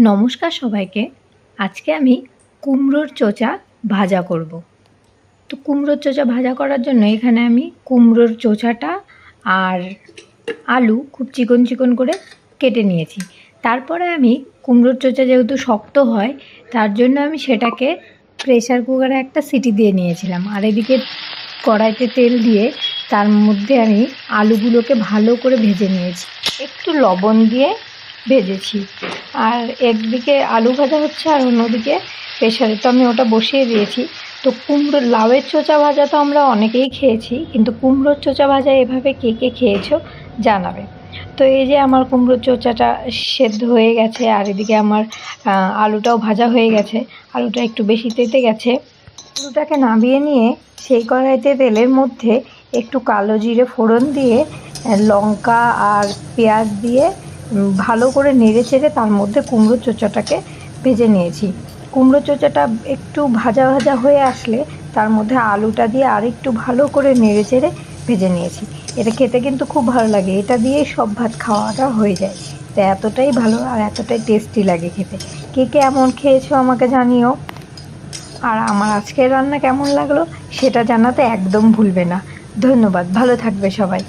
নমস্কার সবাইকে। আজকে আমি কুমড়োর চোচা ভাজা করব। তো কুমড়োর চোচা ভাজা করার জন্য এখানে আমি কুমড়োর চোচাটা আর আলু খুব চিকন চিকন করে কেটে নিয়েছি। তারপরে আমি কুমড়োর চোচা যেহেতু শক্ত হয় তার জন্য আমি সেটাকে প্রেসার কুকারে একটা সিটি দিয়ে নিয়েছিলাম। আর এদিকে কড়াইতে তেল দিয়ে তার মধ্যে আমি আলুগুলোকে ভালো করে ভেজে নিয়েছি, একটু লবণ দিয়ে ভেজেছি। আর একদিকে আলু ভাজা হচ্ছে আর অন্যদিকে প্রেসারে তো আমি ওটা বসিয়ে দিয়েছি। তো কুমড়োর লাউয়ের চোচা ভাজা তো আমরা অনেকেই খেয়েছি, কিন্তু কুমড়োর চোচা ভাজা এভাবে কে কে খেয়েছো জানাবে। তো এই যে আমার কুমড়োর চোচাটা সেদ্ধ হয়ে গেছে আর এদিকে আমার আলুটাও ভাজা হয়ে গেছে। আলুটা একটু বেশি তেতে গেছে। আলুটাকে নামিয়ে নিয়ে সেই কড়াইতে তেলের মধ্যে একটু কালো জিরে ফোড়ন দিয়ে লঙ্কা আর পেঁয়াজ দিয়ে ভালো করে নেড়ে চেড়ে তার মধ্যে কুমড়ো চোচাটাকে ভেজে নিয়েছি। কুমড়ো চোচাটা একটু ভাজা ভাজা হয়ে আসলে তার মধ্যে আলুটা দিয়ে আর একটু ভালো করে নেড়ে চেড়ে ভেজে নিয়েছি। এটা খেতে কিন্তু খুব ভালো লাগে, এটা দিয়েই সব ভাত খাওয়াটা হয়ে যায়। তো এতটাই ভালো আর এতটাই টেস্টি লাগে খেতে। কে কে এমন খেয়েছো আমাকে জানিও। আর আমার আজকের রান্না কেমন লাগলো সেটা জানাতে একদম ভুলবে না। ধন্যবাদ, ভালো থাকবে সবাই।